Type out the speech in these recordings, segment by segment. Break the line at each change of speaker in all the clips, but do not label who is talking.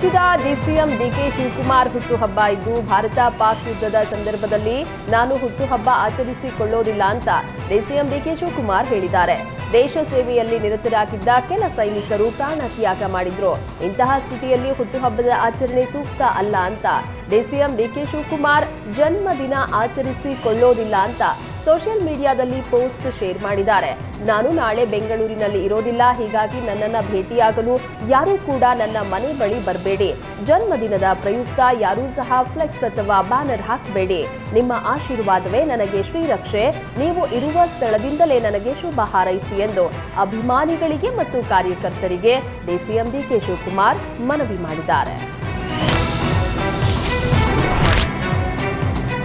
ರಾಜ್ಯದ DCM DK Shivakumar ಹುಟ್ಟುಹಬ್ಬ ಇದ್ದು ಭಾರತ-ಪಾಕ್ ಯುದ್ಧದ ಸಂದರ್ಭದಲ್ಲಿ ನಾನು ಹುಟ್ಟುಹಬ್ಬ ಆಚರಿಸಿಕೊಳ್ಳೋದಿಲ್ಲ ಅಂತ ಡಿಸಿಎಂ ಡಿಕೆ ಶಿವಕುಮಾರ್ ಹೇಳಿದ್ದಾರೆ. ದೇಶ ಸೇವೆಯಲ್ಲಿ ನಿರತರಾಗಿದ್ದ ಕೆಲ ಸೈನಿಕರು ಪ್ರಾಣ ತ್ಯಾಗ ಮಾಡಿದ್ರು. ಇಂತಹ ಸ್ಥಿತಿಯಲ್ಲಿ ಹುಟ್ಟುಹಬ್ಬದ ಆಚರಣೆ ಸೂಕ್ತ ಅಲ್ಲ ಅಂತ ಡಿಸಿಎಂ ಡಿಕೆ ಶಿವಕುಮಾರ್ ಜನ್ಮದಿನ ಆಚರಿಸಿಕೊಳ್ಳೋದಿಲ್ಲ ಅಂತ ಸೋಷಿಯಲ್ ಮೀಡಿಯಾದಲ್ಲಿ ಪೋಸ್ಟ್ ಶೇರ್ ಮಾಡಿದ್ದಾರೆ. ನಾನು ನಾಳೆ ಬೆಂಗಳೂರಿನಲ್ಲಿ ಇರೋದಿಲ್ಲ, ಹೀಗಾಗಿ ನನ್ನನ್ನು ಭೇಟಿಯಾಗಲು ಯಾರೂ ಕೂಡ ನನ್ನ ಮನೆ ಬಳಿ ಬರಬೇಡಿ. ಜನ್ಮದಿನದ ಪ್ರಯುಕ್ತ ಯಾರೂ ಸಹ ಫ್ಲೆಕ್ಸ್ ಅಥವಾ ಬ್ಯಾನರ್ ಹಾಕಬೇಡಿ. ನಿಮ್ಮ ಆಶೀರ್ವಾದವೇ ನನಗೆ ಶ್ರೀರಕ್ಷೆ. ನೀವು ಇರುವ ಸ್ಥಳದಿಂದಲೇ ನನಗೆ ಶುಭ ಹಾರೈಸಿ ಎಂದು ಅಭಿಮಾನಿಗಳಿಗೆ ಮತ್ತು ಕಾರ್ಯಕರ್ತರಿಗೆ ಡಿಸಿಎಂ ಡಿಕೆ ಶಿವಕುಮಾರ್ ಮನವಿ ಮಾಡಿದ್ದಾರೆ.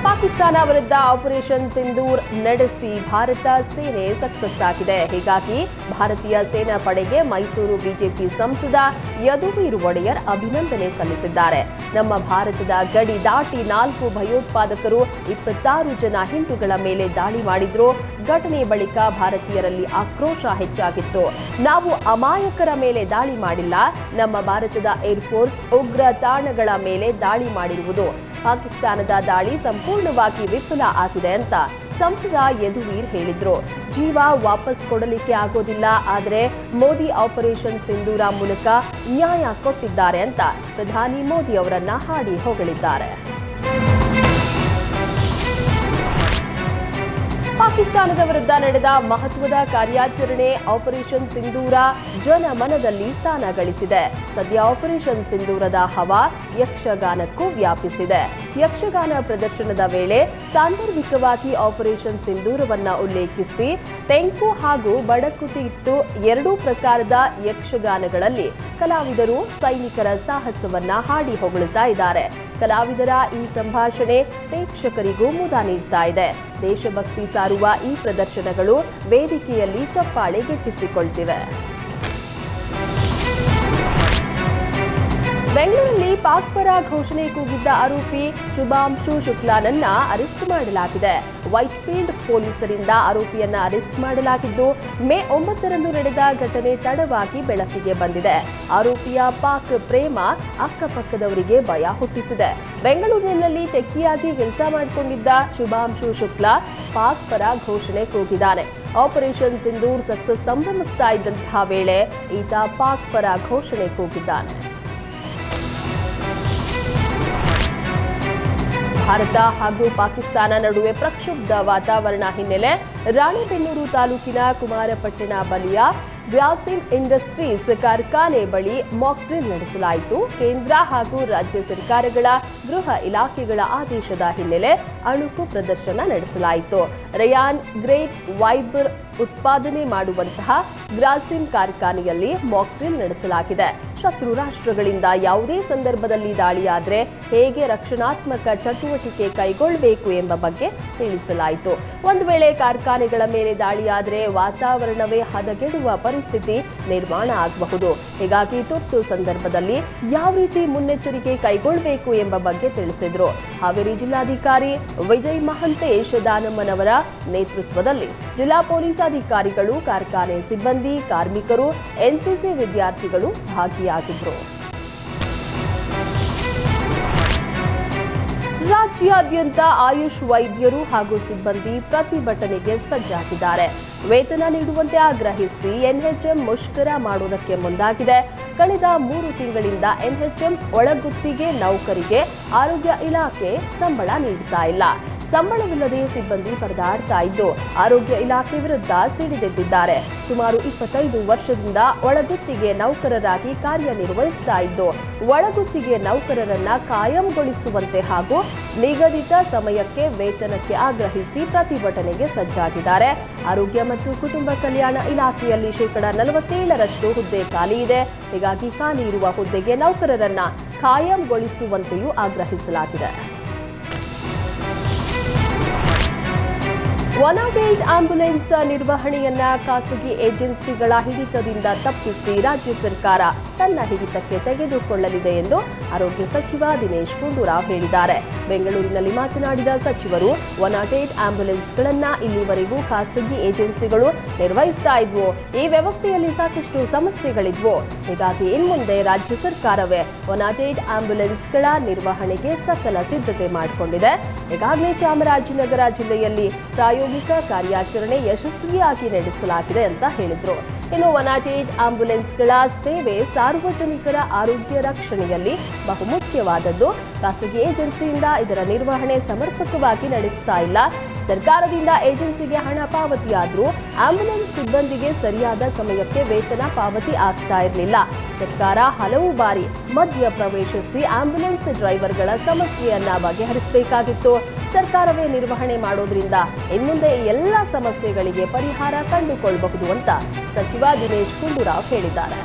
ಪಾಕಿಸ್ತಾನ ವಿರುದ್ಧ ಆಪರೇಷನ್ ಸಿಂಧೂರ್ ನಡೆಸಿ ಭಾರತ ಸೇನೆ ಸಕ್ಸಸ್ ಆಗಿದೆ. ಹೀಗಾಗಿ ಭಾರತೀಯ ಸೇನಾ ಪಡೆಗೆ ಮೈಸೂರು ಬಿಜೆಪಿ ಸಂಸದ ಯದುವೀರ್ ಒಡೆಯರ್ ಅಭಿನಂದನೆ ಸಲ್ಲಿಸಿದ್ದಾರೆ. ನಮ್ಮ ಭಾರತದ ಗಡಿ ದಾಟಿ 4 ಭಯೋತ್ಪಾದಕರು 26 ಜನ ಹಿಂದೂಗಳ ಮೇಲೆ ದಾಳಿ ಮಾಡಿದ್ರು. ಘಟನೆ ಬಳಿಕ ಭಾರತೀಯರಲ್ಲಿ ಆಕ್ರೋಶ ಹೆಚ್ಚಾಗಿತ್ತು. ನಾವು ಅಮಾಯಕರ ಮೇಲೆ ದಾಳಿ ಮಾಡಿಲ್ಲ, ನಮ್ಮ ಭಾರತದ ಏರ್ಫೋರ್ಸ್ ಉಗ್ರ ತಾಣಗಳ ಮೇಲೆ ದಾಳಿ ಮಾಡಿರುವುದು. ಪಾಕಿಸ್ತಾನದ ದಾಳಿ ಸಂಪೂರ್ಣವಾಗಿ ವಿಫಲ ಆಗಿದೆ ಅಂತ ಸಂಸದ ಯದುವೀರ್ ಹೇಳಿದ್ರು. ಜೀವ ವಾಪಸ್ ಕೊಡಲಿಕ್ಕೆ ಆಗೋದಿಲ್ಲ, ಆದರೆ ಮೋದಿ ಆಪರೇಷನ್ ಸಿಂಧೂರ ಮೂಲಕ ನ್ಯಾಯ ಕೊಟ್ಟಿದ್ದಾರೆ ಅಂತ ಪ್ರಧಾನಿ ಮೋದಿ ಅವರನ್ನ ಹಾಡಿ ಹೊಗಳಿದ್ದಾರೆ. ಪಾಕಿಸ್ತಾನದ ವಿರುದ್ಧ ನಡೆದ ಮಹತ್ವದ ಕಾರ್ಯಾಚರಣೆ ಆಪರೇಷನ್ ಸಿಂಧೂರ ಜನಮನದಲ್ಲಿ ಸ್ಥಾನ ಗಳಿಸಿದೆ. ಸದ್ಯ ಆಪರೇಷನ್ ಸಿಂಧೂರದ ಹವಾ ಯಕ್ಷಗಾನಕ್ಕೂ ವ್ಯಾಪಿಸಿದೆ. ಯಕ್ಷಗಾನ ಪ್ರದರ್ಶನದ ವೇಳೆ ಸಾಂದರ್ಭಿಕವಾಗಿ ಆಪರೇಷನ್ ಸಿಂಧೂರವನ್ನ ಉಲ್ಲೇಖಿಸಿ ತೆಂಕು ಹಾಗೂ ಬಡಕುತಿ ಇತ್ತು. ಎರಡೂ ಪ್ರಕಾರದ ಯಕ್ಷಗಾನಗಳಲ್ಲಿ ಕಲಾವಿದರು ಸೈನಿಕರ ಸಾಹಸವನ್ನ ಹಾಡಿ ಹೊಗಳುತ್ತಾ ಇದ್ದಾರೆ. ಕಲಾವಿದರ ಈ ಸಂಭಾಷಣೆ ಪ್ರೇಕ್ಷಕರಿಗೂ ಮುದ ನೀಡ್ತಾ ಇದೆ. ದೇಶಭಕ್ತಿ ಸಾರುವ ಈ ಪ್ರದರ್ಶನಗಳು ವೇದಿಕೆಯಲ್ಲಿ ಚಪ್ಪಾಳೆ ಗಿಟ್ಟಿಸಿಕೊಳ್ತಿವೆ. ಬೆಂಗಳೂರಲ್ಲಿ ಪಾಕ್ ಪರ ಘೋಷಣೆ ಕೂಗಿದ್ದ ಆರೋಪಿ ಶುಭಾಂಶು ಶುಕ್ಲಾನನ್ನ ಅರೆಸ್ಟ್ ಮಾಡಲಾಗಿದೆ. ವೈಟ್ಫೀಲ್ಡ್ ಪೊಲೀಸರಿಂದ ಆರೋಪಿಯನ್ನ ಅರೆಸ್ಟ್ ಮಾಡಲಾಗಿದ್ದು, ಮೇ 9ರಂದು ನಡೆದ ಘಟನೆ ತಡವಾಗಿ ಬೆಳಕಿಗೆ ಬಂದಿದೆ. ಆರೋಪಿಯ ಪಾಕ್ ಪ್ರೇಮ ಅಕ್ಕಪಕ್ಕದವರಿಗೆ ಭಯ ಹುಟ್ಟಿಸಿದೆ. ಬೆಂಗಳೂರಿನಲ್ಲಿ ಟೆಕ್ಕಿಯಾಗಿ ಕೆಲಸ ಮಾಡಿಕೊಂಡಿದ್ದ ಶುಭಾಂಶು ಶುಕ್ಲಾ ಪಾಕ್ ಪರ ಘೋಷಣೆ ಕೂಗಿದ್ದಾನೆ. ಆಪರೇಷನ್ ಸಿಂಧೂರ್ ಸಕ್ಸಸ್ ಸಂಭ್ರಮಿಸ್ತಾ ಇದ್ದಂತಹ ವೇಳೆ ಈತ ಪಾಕ್ ಪರ ಘೋಷಣೆ ಕೂಗಿದ್ದಾನೆ. ಭಾರತ ಹಾಗೂ ಪಾಕಿಸ್ತಾನ ನಡುವೆ ಪ್ರಕ್ಷುಬ್ಧ ವಾತಾವರಣ ಹಿನ್ನೆಲೆ ರಾಣೆಬೆನ್ನೂರು ತಾಲೂಕಿನ ಕುಮಾರಪಟ್ಟಣ ಬಳಿಯ ಗ್ರಾಸಿಂ ಇಂಡಸ್ಟ್ರೀಸ್ ಕಾರ್ಖಾನೆ ಬಳಿ ಮಾಕ್ ಡ್ರಿಲ್ ನಡೆಸಲಾಯಿತು. ಕೇಂದ್ರ ಹಾಗೂ ರಾಜ್ಯ ಸರ್ಕಾರಗಳ ಗೃಹ ಇಲಾಖೆಗಳ ಆದೇಶದ ಹಿನ್ನೆಲೆ ಅಣುಕು ಪ್ರದರ್ಶನ ನಡೆಸಲಾಯಿತು. ರಯಾನ್ ಗ್ರೇಟ್ ವೈಬರ್ ಉತ್ಪಾದನೆ ಮಾಡುವಂತಹ ಗ್ರಾಸಿಂ ಕಾರ್ಖಾನೆಯಲ್ಲಿ ಮಾಕ್ ಡ್ರಿಲ್ ನಡೆಸಲಾಗಿದೆ. ಶತ್ರು ರಾಷ್ಟ್ರಗಳಿಂದ ಯಾವುದೇ ಸಂದರ್ಭದಲ್ಲಿ ದಾಳಿಯಾದರೆ ಹೇಗೆ ರಕ್ಷಣಾತ್ಮಕ ಚಟುವಟಿಕೆ ಕೈಗೊಳ್ಳಬೇಕು ಎಂಬ ಬಗ್ಗೆ ತಿಳಿಸಲಾಯಿತು. ಒಂದು ವೇಳೆ ಕಾರ್ಖಾನೆಗಳ ಮೇಲೆ ದಾಳಿಯಾದರೆ ವಾತಾವರಣವೇ ಹದಗೆಡುವ ಪರಿಸ್ಥಿತಿ ನಿರ್ಮಾಣ ಆಗಬಹುದು. ಹೀಗಾಗಿ ತುರ್ತು ಸಂದರ್ಭದಲ್ಲಿ ಯಾವ ರೀತಿ ಮುನ್ನೆಚ್ಚರಿಕೆ ಕೈಗೊಳ್ಳಬೇಕು ಎಂಬ ಬಗ್ಗೆ ತಿಳಿಸಿದರು. ಹಾವೇರಿ ಜಿಲ್ಲಾಧಿಕಾರಿ ವಿಜಯ್ ಮಹಂತೇಶ್ ದಾನಮ್ಮನವರ ನೇತೃತ್ವದಲ್ಲಿ ಜಿಲ್ಲಾ ಪೊಲೀಸ್ ಅಧಿಕಾರಿಗಳು, ಕಾರ್ಖಾನೆ ಸಿಬ್ಬಂದಿ, ಕಾರ್ಮಿಕರು, ಎನ್ಸಿಸಿ ವಿದ್ಯಾರ್ಥಿಗಳು ಭಾಗಿಯಾಗಿದ್ದರು. ರಾಜ್ಯಾದ್ಯಂತ ಆಯುಷ್ ವೈದ್ಯರು ಹಾಗೂ ಸಿಬ್ಬಂದಿ ಪ್ರತಿಭಟನೆಗೆ ಸಜ್ಜಾಗಿದ್ದಾರೆ. ವೇತನ ನೀಡುವಂತೆ ಆಗ್ರಹಿಸಿ ಎನ್ಎಚ್ಎಂ ಮುಷ್ಕರ ಮಾಡುವುದಕ್ಕೆ ಮುಂದಾಗಿದೆ. ಕಳೆದ 3 ತಿಂಗಳಿಂದ ಎನ್ಎಚ್ಎಂ ಒಳಗುತ್ತಿಗೆ ನೌಕರಿಗೆ ಆರೋಗ್ಯ ಇಲಾಖೆ ಸಂಬಳ ನೀಡುತ್ತಾ ಇಲ್ಲ. ಸಂಬಳವಿಲ್ಲದೆ ಸಿಬ್ಬಂದಿ ಪರದಾಡ್ತಾ ಇದ್ದು ಆರೋಗ್ಯ ಇಲಾಖೆ ವಿರುದ್ಧ ಸಿಡಿದೆದ್ದಿದ್ದಾರೆ. ಸುಮಾರು 25 ವರ್ಷದಿಂದ ಒಳಗುತ್ತಿಗೆ ನೌಕರರಾಗಿ ಕಾರ್ಯನಿರ್ವಹಿಸ್ತಾ ಇದ್ದು ಒಳಗುತ್ತಿಗೆ ನೌಕರರನ್ನ ಕಾಯಂಗೊಳಿಸುವಂತೆ ಹಾಗೂ ನಿಗದಿತ ಸಮಯಕ್ಕೆ ವೇತನಕ್ಕೆ ಆಗ್ರಹಿಸಿ ಪ್ರತಿಭಟನೆಗೆ ಸಜ್ಜಾಗಿದ್ದಾರೆ. ಆರೋಗ್ಯ ಮತ್ತು ಕುಟುಂಬ ಕಲ್ಯಾಣ ಇಲಾಖೆಯಲ್ಲಿ 47% ಹುದ್ದೆ ಖಾಲಿ ಇದೆ. ಹೀಗಾಗಿ ಖಾಲಿ ಇರುವ ಹುದ್ದೆಗೆ ನೌಕರರನ್ನ ಕಾಯಂಗೊಳಿಸುವಂತೆಯೂ ಆಗ್ರಹಿಸಲಾಗಿದೆ. 108 ಆಂಬ್ಯುಲೆನ್ಸ್ ನಿರ್ವಹಣೆಯನ್ನ ಖಾಸಗಿ ಏಜೆನ್ಸಿಗಳ ಹಿಡಿತದಿಂದ ತಪ್ಪಿಸಿ ರಾಜ್ಯ ಸರ್ಕಾರ ತನ್ನ ಹಿಡಿತಕ್ಕೆ ತೆಗೆದುಕೊಳ್ಳಲಿದೆ ಎಂದು ಆರೋಗ್ಯ ಸಚಿವ ದಿನೇಶ್ ಗುಂಡೂರಾವ್ ಹೇಳಿದ್ದಾರೆ. ಬೆಂಗಳೂರಿನಲ್ಲಿ ಮಾತನಾಡಿದ ಸಚಿವರು 108 ಆಂಬ್ಯುಲೆನ್ಸ್ಗಳನ್ನ ಇಲ್ಲಿವರೆಗೂ ಖಾಸಗಿ ಏಜೆನ್ಸಿಗಳು ನಿರ್ವಹಿಸ್ತಾ ಇದ್ವು. ಈ ವ್ಯವಸ್ಥೆಯಲ್ಲಿ ಸಾಕಷ್ಟು ಸಮಸ್ಯೆಗಳಿದ್ವು. ಹೀಗಾಗಿ ಇನ್ಮುಂದೆ ರಾಜ್ಯ ಸರ್ಕಾರವೇ 108 ಆಂಬ್ಯುಲೆನ್ಸ್ಗಳ ನಿರ್ವಹಣೆಗೆ ಸಕಲ ಸಿದ್ಧತೆ ಮಾಡಿಕೊಂಡಿದೆ. ಈಗಾಗಲೇ ಚಾಮರಾಜನಗರ ಜಿಲ್ಲೆಯಲ್ಲಿ ಪ್ರಾಯೋಗಿಕ ಕಾರ್ಯಾಚರಣೆ ಯಶಸ್ವಿಯಾಗಿ ನಡೆಸಲಾಗಿದೆ ಅಂತ ಹೇಳಿದ್ರು. ಇನ್ನು 108 ಆಂಬ್ಯುಲೆನ್ಸ್ಗಳ ಸೇವೆ ಸಾರ್ವಜನಿಕರ ಆರೋಗ್ಯ ರಕ್ಷಣೆಯಲ್ಲಿ ಬಹುಮುಖ್ಯವಾದದ್ದು. ಖಾಸಗಿ ಏಜೆನ್ಸಿಯಿಂದ ಇದರ ನಿರ್ವಹಣೆ ಸಮರ್ಪಕವಾಗಿ ನಡೆಸ್ತಾ ಇಲ್ಲ. ಸರ್ಕಾರದಿಂದ ಏಜೆನ್ಸಿಗೆ ಹಣ ಪಾವತಿಯಾದರೂ ಆಂಬ್ಯುಲೆನ್ಸ್ ಸಿಬ್ಬಂದಿಗೆ ಸರಿಯಾದ ಸಮಯಕ್ಕೆ ವೇತನ ಪಾವತಿ ಆಗ್ತಾ ಇರಲಿಲ್ಲ. ಸರ್ಕಾರ ಹಲವು ಬಾರಿ ಮಧ್ಯ ಪ್ರವೇಶಿಸಿ ಆಂಬ್ಯುಲೆನ್ಸ್ ಡ್ರೈವರ್ಗಳ ಸಮಸ್ಯೆಯನ್ನ ಬಗೆಹರಿಸಬೇಕಾಗಿತ್ತು. ಸರ್ಕಾರವೇ ನಿರ್ವಹಣೆ ಮಾಡೋದ್ರಿಂದ ಇನ್ಮುಂದೆ ಎಲ್ಲ ಸಮಸ್ಯೆಗಳಿಗೆ ಪರಿಹಾರ ಕಂಡುಕೊಳ್ಳಬಹುದು ಅಂತ ಸಚಿವ ದಿನೇಶ್ ಗುಂಡೂರಾವ್ ಹೇಳಿದ್ದಾರೆ.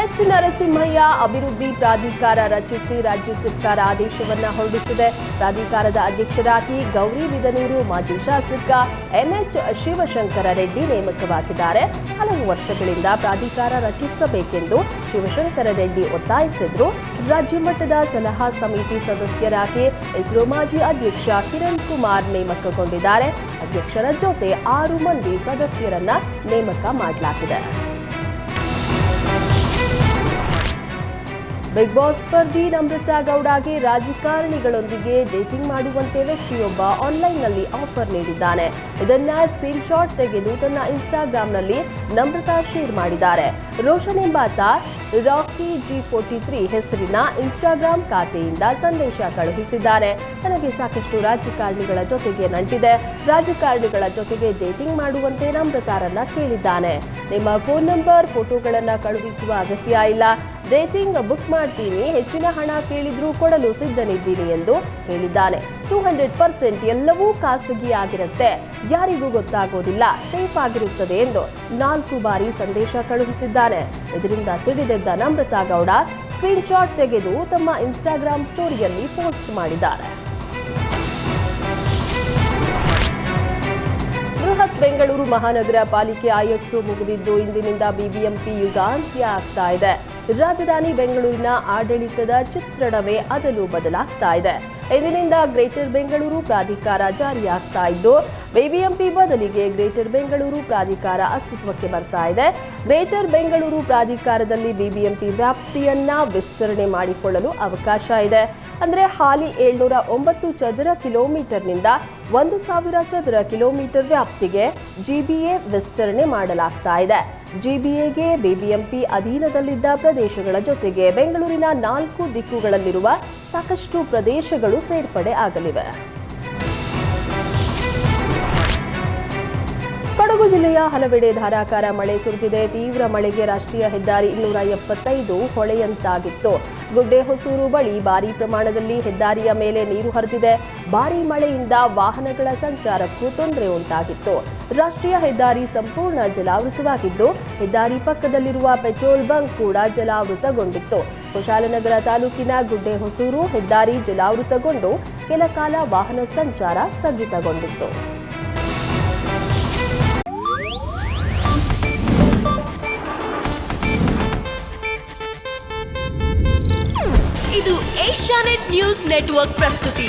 ಎಚ್ ನರಸಿಂಹಯ್ಯ ಅಭಿವೃದ್ಧಿ ಪ್ರಾಧಿಕಾರ ರಚಿಸಿ ರಾಜ್ಯ ಸರ್ಕಾರ ಆದೇಶವನ್ನ ಹೊರಡಿಸಿದೆ. ಪ್ರಾಧಿಕಾರದ ಅಧ್ಯಕ್ಷರಾಗಿ ಗೌರಿಬಿದನೂರು ಮಾಜಿ ಶಾಸಕ ಎನ್ಎಚ್ ಶಿವಶಂಕರ ರೆಡ್ಡಿ ನೇಮಕವಾಗಿದ್ದಾರೆ. ಹಲವು ವರ್ಷಗಳಿಂದ ಪ್ರಾಧಿಕಾರ ರಚಿಸಬೇಕೆಂದು ಶಿವಶಂಕರ ರೆಡ್ಡಿ ಒತ್ತಾಯಿಸಿದ್ರು. ರಾಜ್ಯ ಮಟ್ಟದ ಸಲಹಾ ಸಮಿತಿ ಸದಸ್ಯರಾಗಿ ಇಸ್ರೋ ಮಾಜಿ ಅಧ್ಯಕ್ಷ ಕಿರಣ್ ಕುಮಾರ್ ನೇಮಕಗೊಂಡಿದ್ದಾರೆ. ಅಧ್ಯಕ್ಷರ ಜೊತೆ 6 ಮಂದಿ ಸದಸ್ಯರನ್ನ ನೇಮಕ ಮಾಡಲಾಗಿದೆ. ಬಿಗ್ ಬಾಸ್ ಸ್ಪರ್ಧಿ ನಮ್ರತಾ ಗೌಡಗೆ ರಾಜಕಾರಣಿಗಳೊಂದಿಗೆ ಡೇಟಿಂಗ್ ಮಾಡುವಂತೆ ವ್ಯಕ್ತಿಯೊಬ್ಬ ಆನ್ಲೈನ್ನಲ್ಲಿ ಆಫರ್ ನೀಡಿದ್ದಾನೆ. ಇದನ್ನ ಸ್ಕ್ರೀನ್ ಶಾಟ್ ತೆಗೆದು ತನ್ನ ಇನ್ಸ್ಟಾಗ್ರಾಂನಲ್ಲಿ ನಮ್ರತಾ ಶೇರ್ ಮಾಡಿದ್ದಾರೆ. ರೋಷನ್ ಎಂಬಾತ ರಾಕಿ G43 ಹೆಸರಿನ ಇನ್ಸ್ಟಾಗ್ರಾಂ ಖಾತೆಯಿಂದ ಸಂದೇಶ ಕಳುಹಿಸಿದ್ದಾನೆ. ನನಗೆ ಸಾಕಷ್ಟು ರಾಜಕಾರಣಿಗಳ ಜೊತೆಗೆ ನಂಟಿದೆ. ರಾಜಕಾರಣಿಗಳ ಜೊತೆಗೆ ಡೇಟಿಂಗ್ ಮಾಡುವಂತೆ ನಮ್ರತಾರನ್ನ ಕೇಳಿದ್ದಾನೆ. ನಿಮ್ಮ ಫೋನ್ ನಂಬರ್, ಫೋಟೋಗಳನ್ನ ಕಳುಹಿಸುವ ಅಗತ್ಯ ಇಲ್ಲ. ಡೇಟಿಂಗ್ ಬುಕ್ ಮಾಡ್ತೀನಿ, ಹೆಚ್ಚಿನ ಹಣ ಕೇಳಿದ್ರೂ ಕೊಡಲು ಸಿದ್ಧನಿದ್ದೀನಿ ಎಂದು ಹೇಳಿದ್ದಾನೆ. 200% ಎಲ್ಲವೂ ಖಾಸಗಿಯಾಗಿರುತ್ತೆ, ಯಾರಿಗೂ ಗೊತ್ತಾಗೋದಿಲ್ಲ, ಸೇಫ್ ಆಗಿರುತ್ತದೆ ಎಂದು 4 ಬಾರಿ ಸಂದೇಶ ಕಳುಹಿಸಿದ್ದಾನೆ. ಇದರಿಂದ ಸಿಡಿದೆದ್ದ ನಮ್ರತಾ ಗೌಡ ಸ್ಕ್ರೀನ್ ಶಾಟ್ ತೆಗೆದು ತಮ್ಮ ಇನ್ಸ್ಟಾಗ್ರಾಂ ಸ್ಟೋರಿಯಲ್ಲಿ ಪೋಸ್ಟ್ ಮಾಡಿದ್ದಾರೆ. ಬೃಹತ್ ಬೆಂಗಳೂರು ಮಹಾನಗರ ಪಾಲಿಕೆ ಆಯಸ್ಸು ಮುಗಿದಿದ್ದು ಇಂದಿನಿಂದ ಬಿಬಿಎಂಪಿ ಯುಗಾಂತ್ಯ ಆಗ್ತಾ ಇದೆ. ರಾಜಧಾನಿ ಬೆಂಗಳೂರಿನ ಆಡಳಿತದ ಚಿತ್ರಣವೇ ಅದಲು ಬದಲಾಗ್ತಾ ಇದೆ. ಇಂದಿನಿಂದ ಗ್ರೇಟರ್ ಬೆಂಗಳೂರು ಪ್ರಾಧಿಕಾರ ಜಾರಿಯಾಗ್ತಾ ಇದ್ದು ಬಿಬಿಎಂಪಿ ಬದಲಿಗೆ ಗ್ರೇಟರ್ ಬೆಂಗಳೂರು ಪ್ರಾಧಿಕಾರ ಅಸ್ತಿತ್ವಕ್ಕೆ ಬರ್ತಾ ಇದೆ. ಗ್ರೇಟರ್ ಬೆಂಗಳೂರು ಪ್ರಾಧಿಕಾರದಲ್ಲಿ ಬಿಬಿಎಂಪಿ ವ್ಯಾಪ್ತಿಯನ್ನ ವಿಸ್ತರಣೆ ಮಾಡಿಕೊಳ್ಳಲು ಅವಕಾಶ ಇದೆ. ಅಂದ್ರೆ ಹಾಲಿ 709 ಚದರ ಕಿಲೋಮೀಟರ್ನಿಂದ 1000 ಚದರ ಕಿಲೋಮೀಟರ್ ವ್ಯಾಪ್ತಿಗೆ ಜಿಬಿಎ ವಿಸ್ತರಣೆ ಮಾಡಲಾಗ್ತಾ ಇದೆ. ಜಿಬಿಎಗೆ ಬಿಬಿಎಂಪಿ ಅಧೀನದಲ್ಲಿದ್ದ ಪ್ರದೇಶಗಳ ಜೊತೆಗೆ ಬೆಂಗಳೂರಿನ 4 ದಿಕ್ಕುಗಳಲ್ಲಿರುವ ಸಾಕಷ್ಟು ಪ್ರದೇಶಗಳು ಸೇರ್ಪಡೆ ಆಗಲಿವೆ. ಕೊಡಗು ಜಿಲ್ಲೆಯ ಹಲವೆಡೆ ಧಾರಾಕಾರ ಮಳೆ ಸುರಿದಿದೆ. ತೀವ್ರ ಮಳೆಗೆ ರಾಷ್ಟ್ರೀಯ ಹೆದ್ದಾರಿ 275 ಹೊಳೆಯಂತಾಗಿತ್ತು. ಗುಡ್ಡೆಹೊಸೂರು ಬಳಿ ಭಾರೀ ಪ್ರಮಾಣದಲ್ಲಿ ಹೆದ್ದಾರಿಯ ಮೇಲೆ ನೀರು ಹರಿದಿದೆ. ಭಾರೀ ಮಳೆಯಿಂದ ವಾಹನಗಳ ಸಂಚಾರಕ್ಕೂ ತೊಂದರೆ ಉಂಟಾಗಿತ್ತು. ರಾಷ್ಟ್ರೀಯ ಹೆದ್ದಾರಿ ಸಂಪೂರ್ಣ ಜಲಾವೃತವಾಗಿದ್ದು ಹೆದ್ದಾರಿ ಪಕ್ಕದಲ್ಲಿರುವ ಪೆಟ್ರೋಲ್ ಬಂಕ್ ಕೂಡ ಜಲಾವೃತಗೊಂಡಿತ್ತು. ಕುಶಾಲನಗರ ತಾಲೂಕಿನ ಗುಡ್ಡೆಹೊಸೂರು ಹೆದ್ದಾರಿ ಜಲಾವೃತಗೊಂಡು ಕೆಲ ಕಾಲ ವಾಹನ ಸಂಚಾರ ಸ್ಥಗಿತಗೊಂಡಿತ್ತು.
ಇದು ಏಷ್ಯಾನೆಟ್ ನ್ಯೂಸ್ ನೆಟ್ವರ್ಕ್ ಪ್ರಸ್ತುತಿ.